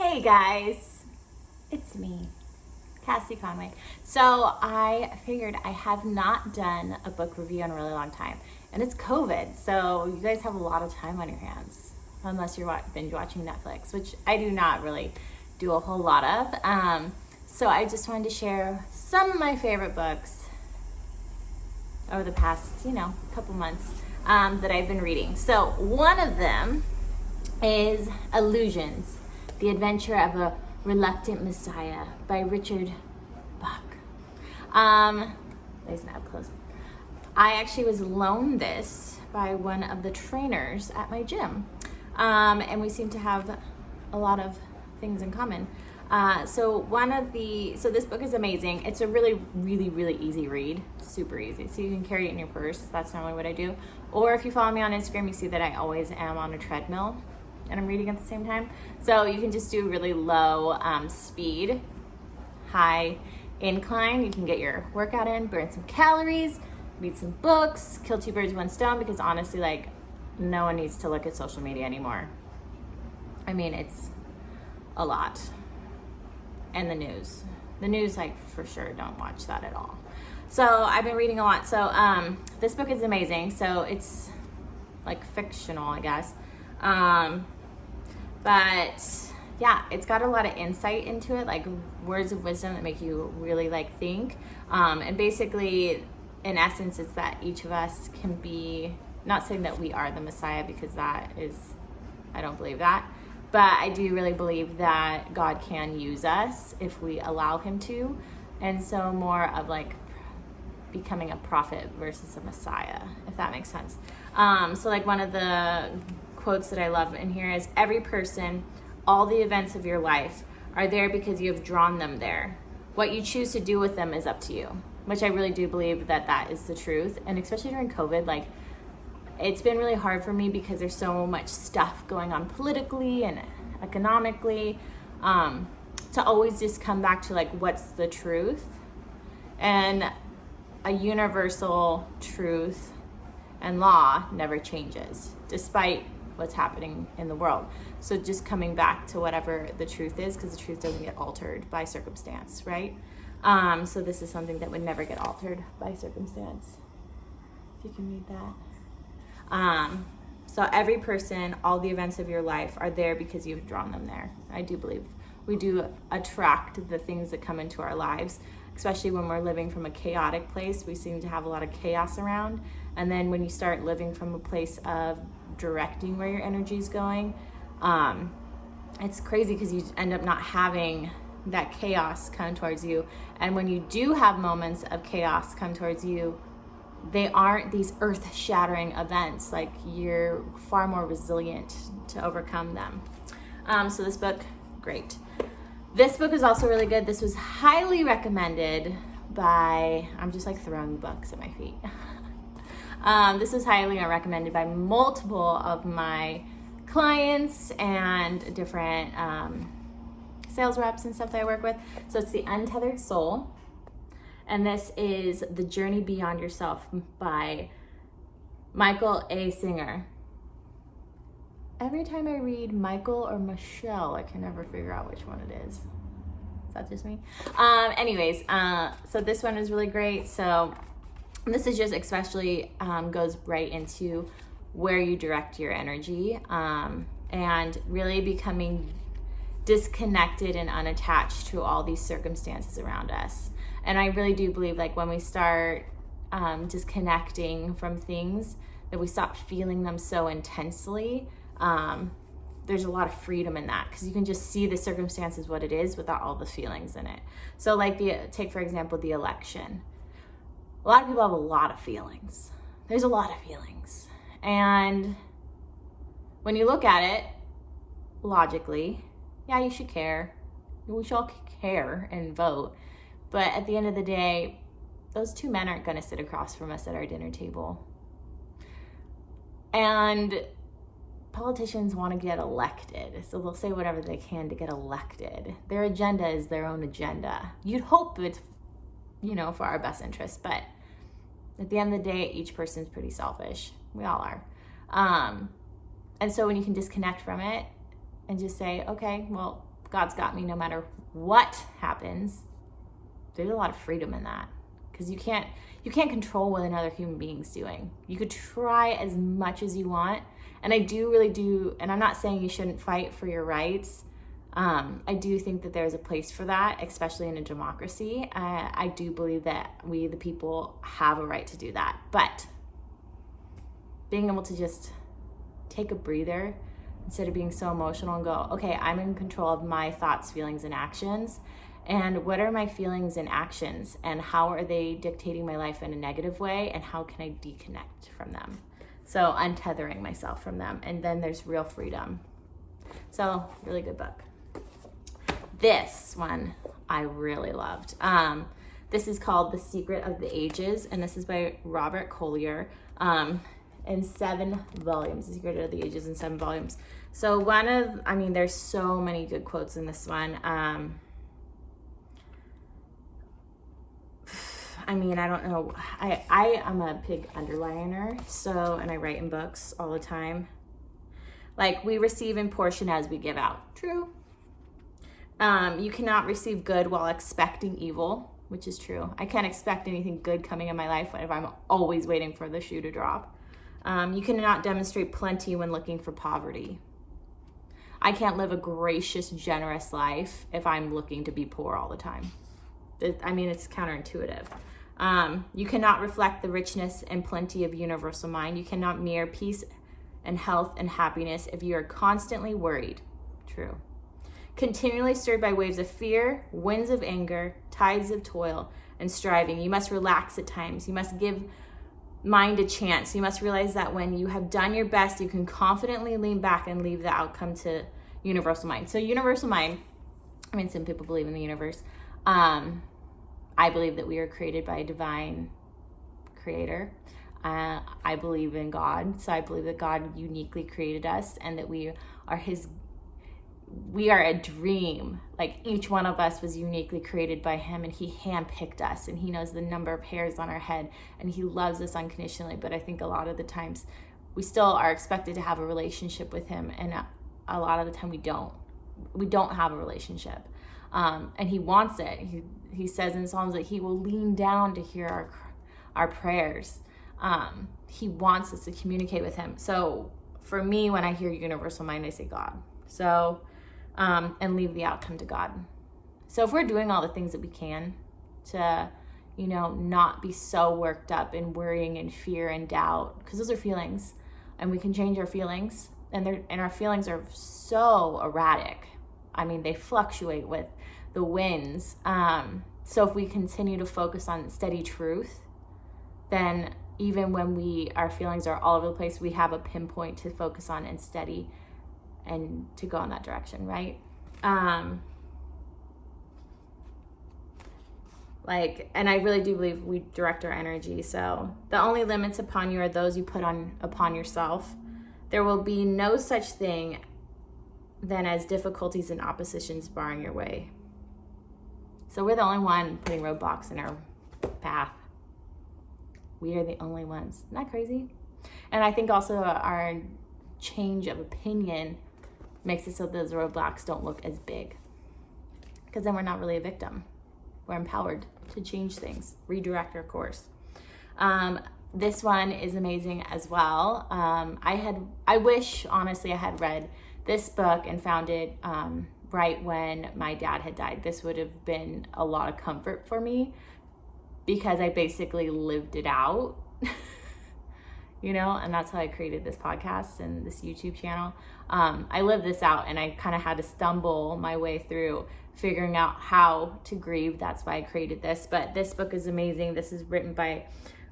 Hey guys, it's me, Cassie Conway. So I figured I have not done a book review in a really long time, and it's COVID, so you guys have a lot of time on your hands, unless you're binge watching Netflix, which I do not really do a whole lot of. So I just wanted to share some of my favorite books over the past, couple months that I've been reading. So one of them is Illusions, The Adventure of a Reluctant Messiah by Richard Bach. There's an up close. I actually was loaned this by one of the trainers at my gym. And we seem to have a lot of things in common. So this book is amazing. It's a really, really, really easy read. Super easy. So you can carry it in your purse. That's normally what I do. Or if you follow me on Instagram, you see that I always am on a treadmill and I'm reading at the same time. So you can just do really low speed, high incline. You can get your workout in, burn some calories, read some books, kill two birds with one stone, because honestly, no one needs to look at social media anymore. I mean, it's a lot. And the news, for sure, don't watch that at all. So I've been reading a lot. So this book is amazing. So it's fictional, I guess. But yeah, it's got a lot of insight into it, words of wisdom that make you really think. And basically, in essence, it's that each of us can be, not saying that we are the Messiah, because I don't believe that. But I do really believe that God can use us if we allow him to. And so more of becoming a prophet versus a Messiah, if that makes sense. So one of the quotes that I love in here is, every person, all the events of your life are there because you have drawn them there. What you choose to do with them is up to you, which I really do believe that is the truth. And especially during COVID, it's been really hard for me because there's so much stuff going on politically and economically, to always just come back to what's the truth. And a universal truth and law never changes, despite what's happening in the world. So just coming back to whatever the truth is, because the truth doesn't get altered by circumstance, right? So this is something that would never get altered by circumstance. If you can read that. So every person, all the events of your life are there because you've drawn them there. I do believe we do attract the things that come into our lives, especially when we're living from a chaotic place. We seem to have a lot of chaos around. And then when you start living from a place of directing where your energy is going, it's crazy because you end up not having that chaos come towards you. And when you do have moments of chaos come towards you, they aren't these earth-shattering events. You're far more resilient to overcome them. So this book, great. This book is also really good. This was highly recommended by, I'm just throwing books at my feet. This was highly recommended by multiple of my clients and different sales reps and stuff that I work with. So it's The Untethered Soul. And this is The Journey Beyond Yourself by Michael A. Singer. Every time I read Michael or Michelle, I can never figure out which one it is. Is that just me? So this one is really great. So this is just especially goes right into where you direct your energy, and really becoming disconnected and unattached to all these circumstances around us. And I really do believe when we start disconnecting from things, that we stop feeling them so intensely, there's a lot of freedom in that, because you can just see the circumstances what it is without all the feelings in it. So take for example the election. A lot of people have a lot of feelings. There's a lot of feelings. And when you look at it logically, yeah, you should care. We should all care and vote. But at the end of the day, those two men aren't going to sit across from us at our dinner table. And politicians want to get elected, so they'll say whatever they can to get elected. Their agenda is their own agenda. You'd hope it's, for our best interest, but at the end of the day, each person's pretty selfish. We all are. And so when you can disconnect from it and just say, okay, well, God's got me no matter what happens, there's a lot of freedom in that, because you can't control what another human being's doing. You could try as much as you want, and I really do, and I'm not saying you shouldn't fight for your rights. I do think that there's a place for that, especially in a democracy. I do believe that we, the people, have a right to do that. But being able to just take a breather instead of being so emotional and go, okay, I'm in control of my thoughts, feelings, and actions. And what are my feelings and actions? And how are they dictating my life in a negative way? And how can I deconnect from them? So untethering myself from them. And then there's real freedom. So really good book. This one I really loved. This is called The Secret of the Ages. And this is by Robert Collier. In 7 volumes, The Secret of the Ages in 7 volumes. So there's so many good quotes in this one. I don't know. I am a big underliner, and I write in books all the time. Like, we receive in portion as we give out. True. You cannot receive good while expecting evil, which is true. I can't expect anything good coming in my life if I'm always waiting for the shoe to drop. You cannot demonstrate plenty when looking for poverty. I can't live a gracious, generous life if I'm looking to be poor all the time. It's counterintuitive. You cannot reflect the richness and plenty of universal mind. You cannot mirror peace and health and happiness if you are constantly worried. True. Continually stirred by waves of fear, winds of anger, tides of toil and striving. You must relax at times. You must give mind a chance. You must realize that when you have done your best, you can confidently lean back and leave the outcome to universal mind. So universal mind, some people believe in the universe. I believe that we are created by a divine creator. I believe in God. So I believe that God uniquely created us and that we are a dream. Like, each one of us was uniquely created by him, and he handpicked us, and he knows the number of hairs on our head, and he loves us unconditionally. But I think a lot of the times we still are expected to have a relationship with him, and a lot of the time we don't have a relationship. And he wants it. He says in Psalms that he will lean down to hear our prayers. He wants us to communicate with him. So for me, when I hear universal mind, I say God. So and leave the outcome to God. So if we're doing all the things that we can to, not be so worked up and worrying and fear and doubt, because those are feelings, and we can change our feelings, and our feelings are so erratic. They fluctuate with the winds. So if we continue to focus on steady truth, then even when our feelings are all over the place, we have a pinpoint to focus on and steady and to go in that direction, right? And I really do believe we direct our energy. So the only limits upon you are those you put upon yourself. There will be no such thing then as difficulties and oppositions barring your way. So we're the only one putting roadblocks in our path. We are the only ones. Isn't that crazy? And I think also our change of opinion makes it so those roadblocks don't look as big, because then we're not really a victim. We're empowered to change things, redirect our course. This one is amazing as well. I wish, honestly, I had read this book and found it right when my dad had died. This would have been a lot of comfort for me, because I basically lived it out. And that's how I created this podcast and this YouTube channel. I lived this out, and I kind of had to stumble my way through figuring out how to grieve. That's why I created this. But this book is amazing. This is written by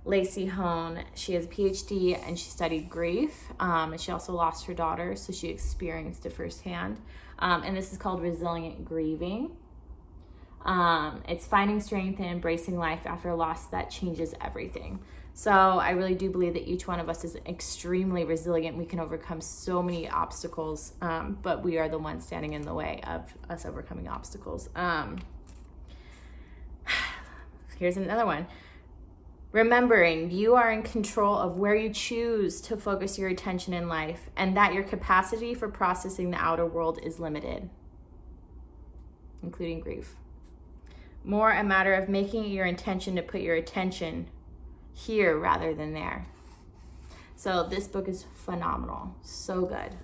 Lacey Hone. She has a PhD, and she studied grief. And she also lost her daughter, so she experienced it firsthand. And this is called Resilient Grieving. It's finding strength and embracing life after a loss that changes everything. So I really do believe that each one of us is extremely resilient. We can overcome so many obstacles, but we are the ones standing in the way of us overcoming obstacles. Here's another one. Remembering you are in control of where you choose to focus your attention in life, and that your capacity for processing the outer world is limited. including grief. More a matter of making it your intention to put your attention here rather than there. So this book is phenomenal, so good.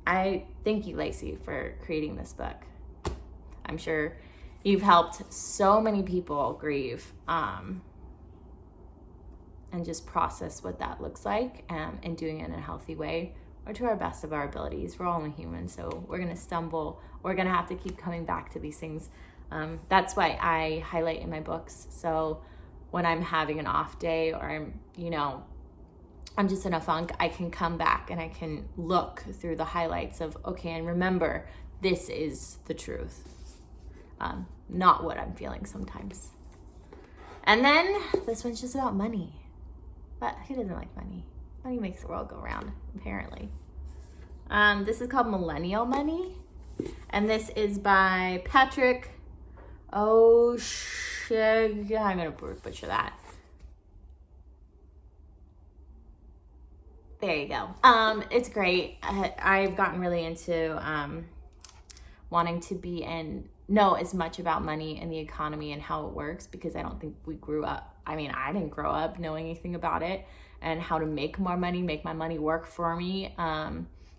I thank you, Lacey, for creating this book. I'm sure you've helped so many people grieve and just process what that looks like, and doing it in a healthy way, or to our best of our abilities. We're only human, so we're gonna stumble. We're gonna have to keep coming back to these things. That's why I highlight in my books. So when I'm having an off day, or I'm just in a funk, I can come back and I can look through the highlights of, okay, and remember, this is the truth, not what I'm feeling sometimes. And then this one's just about money. But who doesn't like money? Money makes the world go round, apparently. This is called Millennial Money. And this is by Patrick O'Shea. I'm going to butcher that. There you go. It's great. I've gotten really into wanting to know as much about money and the economy and how it works, because I don't think we grew up. I didn't grow up knowing anything about it and how to make more money, make my money work for me.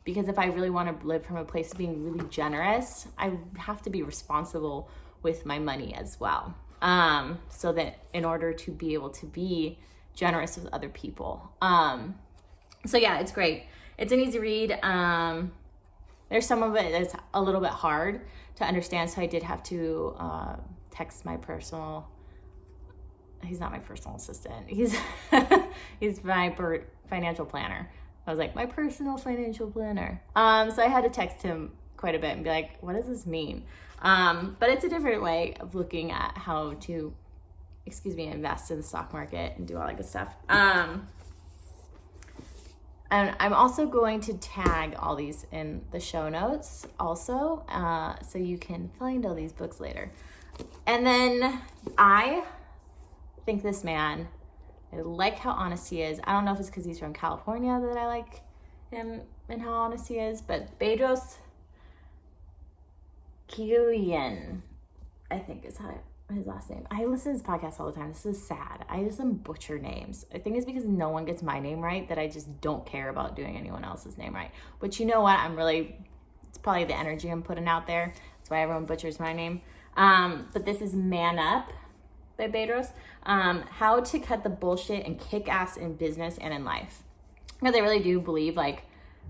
Because if I really want to live from a place of being really generous, I have to be responsible with my money as well. So that in order to be able to be generous with other people. So yeah, it's great. It's an easy read. There's some of it that's a little bit hard to understand, so I did have to text my personal. He's not my personal assistant. He's my financial planner. I was like, my personal financial planner. So I had to text him quite a bit and be like, what does this mean? But it's a different way of looking at how to, invest in the stock market and do all that good stuff. And I'm also going to tag all these in the show notes also, so you can find all these books later. And then I think this man, I like how honest he is. I don't know if it's because he's from California that I like him and how honest he is, but Bedros Keuilian, I think is his last name. I listen to his podcast all the time. This is sad. I just butcher names. I think it's because no one gets my name right that I just don't care about doing anyone else's name right. But you know what? It's probably the energy I'm putting out there. That's why everyone butchers my name. But this is Man Up by Bedros. How to cut the bullshit and kick ass in business and in life. Because I really do believe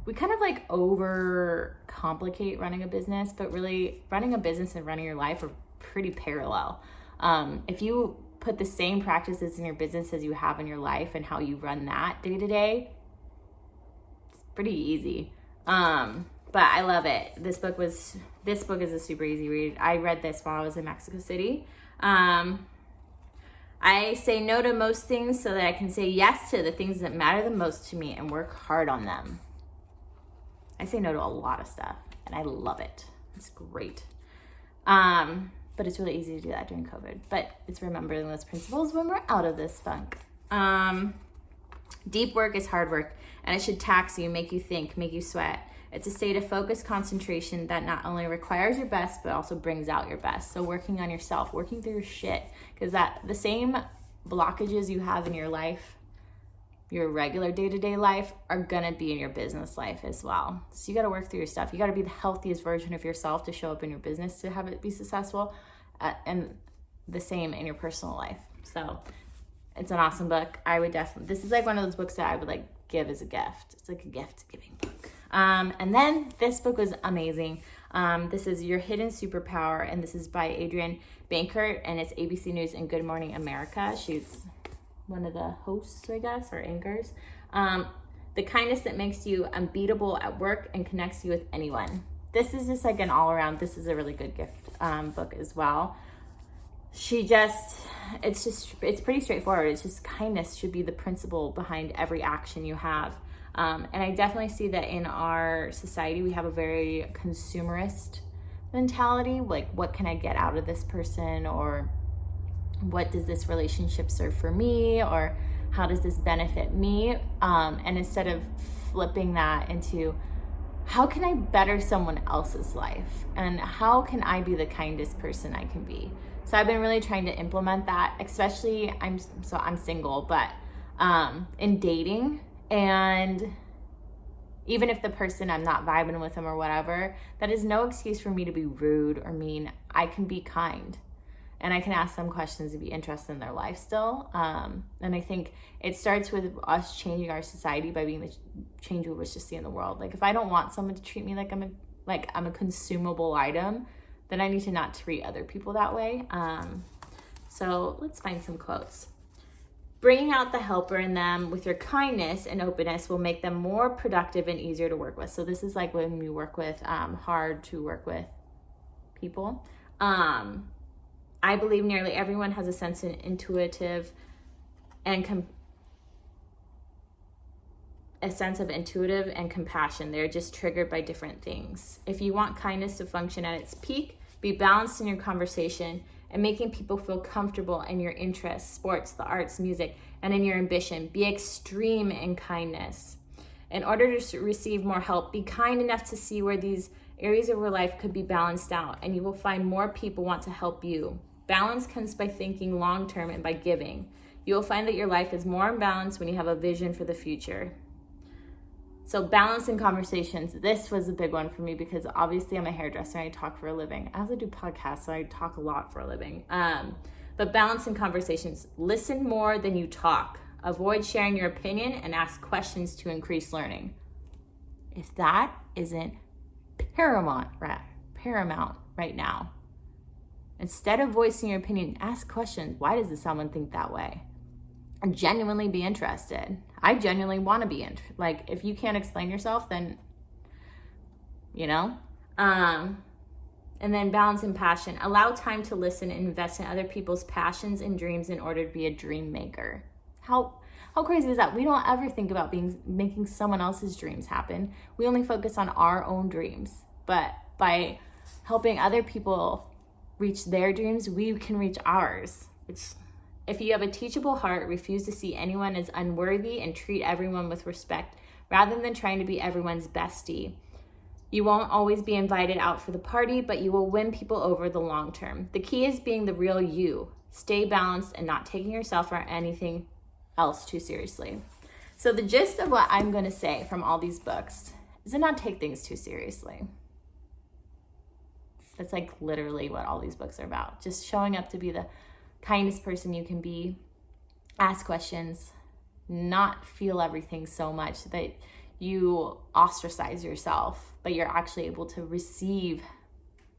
we kind of overcomplicate running a business, but really running a business and running your life are pretty parallel. If you put the same practices in your business as you have in your life and how you run that day to day, it's pretty easy. But I love it. This book is a super easy read. I read this while I was in Mexico City. I say no to most things so that I can say yes to the things that matter the most to me and work hard on them. I say no to a lot of stuff and I love it. It's great. But it's really easy to do that during COVID. But it's remembering those principles when we're out of this funk. Deep work is hard work, and it should tax you, make you think, make you sweat. It's a state of focused concentration that not only requires your best, but also brings out your best. So working on yourself, working through your shit, because the same blockages you have in your life, your regular day-to-day life, are gonna be in your business life as well. So you gotta work through your stuff. You gotta be the healthiest version of yourself to show up in your business to have it be successful, and the same in your personal life. So it's an awesome book. I would definitely, this is one of those books that I would give as a gift. It's like a gift-giving book. And then this book was amazing. This is Your Hidden Superpower, and this is by Adrienne Bankert, and it's ABC News and Good Morning America. She's one of the hosts, I guess, or anchors. The kindness that makes you unbeatable at work and connects you with anyone. This is just an all-around, this is a really good gift book as well. It's pretty straightforward. It's just kindness should be the principle behind every action you have. And I definitely see that in our society, we have a very consumerist mentality. What can I get out of this person? Or what does this relationship serve for me? Or how does this benefit me? And instead of flipping that into how can I better someone else's life? And how can I be the kindest person I can be? So I've been really trying to implement that, especially I'm single, but in dating. And even if the person, I'm not vibing with them or whatever, that is no excuse for me to be rude or mean. I can be kind. And I can ask them questions and be interested in their life still. And I think it starts with us changing our society by being the change we wish to see in the world. Like, if I don't want someone to treat me like I'm a consumable item, then I need to not treat other people that way. So let's find some quotes. Bringing out the helper in them with your kindness and openness will make them more productive and easier to work with. So this is like when you work with hard to work with people. I believe nearly everyone has a sense of intuitive and compassion. They're just triggered by different things. If you want kindness to function at its peak, be balanced in your conversation and making people feel comfortable in your interests, sports, the arts, music, and in your ambition. Be extreme in kindness. In order to receive more help, be kind enough to see where these areas of your life could be balanced out, and you will find more people want to help you. Balance comes by thinking long-term and by giving. You will find that your life is more in balance when you have a vision for the future. So balance in conversations. This was a big one for me because obviously I'm a hairdresser and I talk for a living. I also do podcasts, so I talk a lot for a living. But balance in conversations. Listen more than you talk. Avoid sharing your opinion and ask questions to increase learning. If that isn't paramount right now, instead of voicing your opinion, ask questions. Why does someone think that way? And genuinely be interested. I genuinely want to be like, if you can't explain yourself, then, and then balance and passion. Allow time to listen and invest in other people's passions and dreams in order to be a dream maker. How crazy is that? We don't ever think about making someone else's dreams happen. We only focus on our own dreams. But by helping other people reach their dreams, we can reach ours. If you have a teachable heart, refuse to see anyone as unworthy and treat everyone with respect rather than trying to be everyone's bestie. You won't always be invited out for the party, but you will win people over the long term. The key is being the real you. Stay balanced and not taking yourself or anything else too seriously. So the gist of what I'm going to say from all these books is to not take things too seriously. That's like literally what all these books are about. Just showing up to be the kindest person you can be, ask questions, not feel everything so much that you ostracize yourself, but you're actually able to receive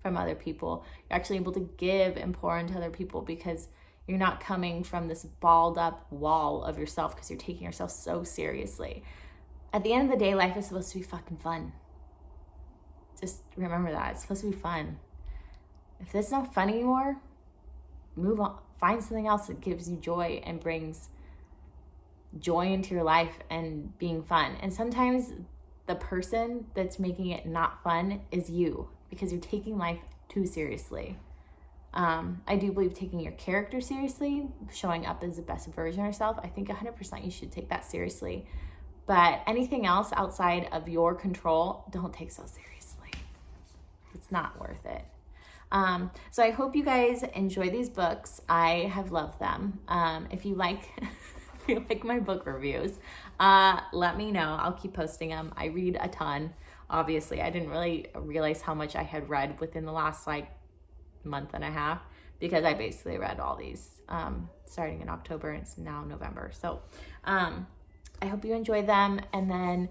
from other people. You're actually able to give and pour into other people because you're not coming from this balled up wall of yourself because you're taking yourself so seriously. At the end of the day, life is supposed to be fucking fun. Just remember that. It's supposed to be fun. If it's not fun anymore, move on. Find something else that gives you joy and brings joy into your life and being fun. And sometimes the person that's making it not fun is you because you're taking life too seriously. I do believe taking your character seriously, showing up as the best version of yourself, I think 100% you should take that seriously. But anything else outside of your control, don't take so seriously. It's not worth it. So I hope you guys enjoy these books. I have loved them. If you like my book reviews, let me know. I'll keep posting them. I read a ton. Obviously, I didn't really realize how much I had read within the last month and a half because I basically read all these starting in October and it's now November. So I hope you enjoy them and then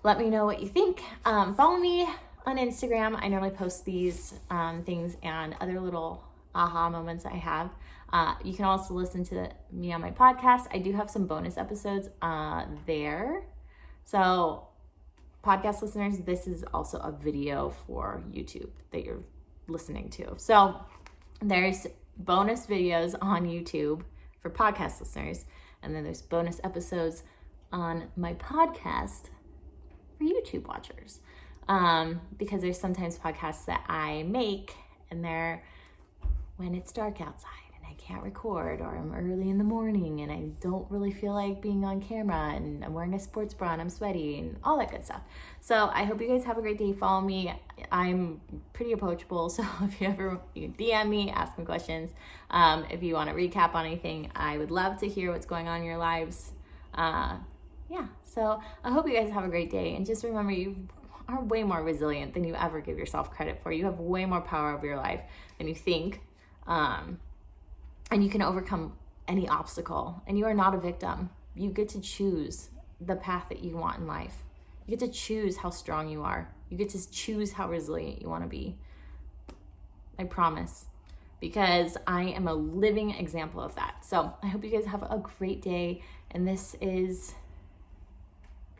let me know what you think. Follow me on Instagram. I normally post these things and other little aha moments I have. You can also listen to me on my podcast. I do have some bonus episodes there. So podcast listeners, this is also a video for YouTube that you're listening to. So there's bonus videos on YouTube for podcast listeners. And then there's bonus episodes on my podcast for YouTube watchers. Because there's sometimes podcasts that I make and they're when it's dark outside and I can't record, or I'm early in the morning and I don't really feel like being on camera, and I'm wearing a sports bra and I'm sweaty and all that good stuff. So I hope you guys have a great day. Follow me. I'm pretty approachable, so if you can DM me, ask me questions. If you want to recap on anything, I would love to hear what's going on in your lives. So I hope you guys have a great day, and just remember, you are way more resilient than you ever give yourself credit for. You have way more power over your life than you think. And you can overcome any obstacle, and you are not a victim. You get to choose the path that you want in life. You get to choose how strong you are. You get to choose how resilient you want to be. I promise, because I am a living example of that. So I hope you guys have a great day. And this is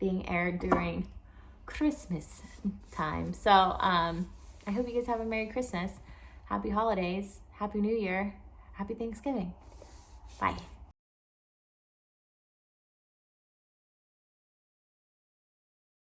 being aired during Christmas time. So I hope you guys have a Merry Christmas, Happy Holidays, Happy New Year, Happy Thanksgiving. Bye.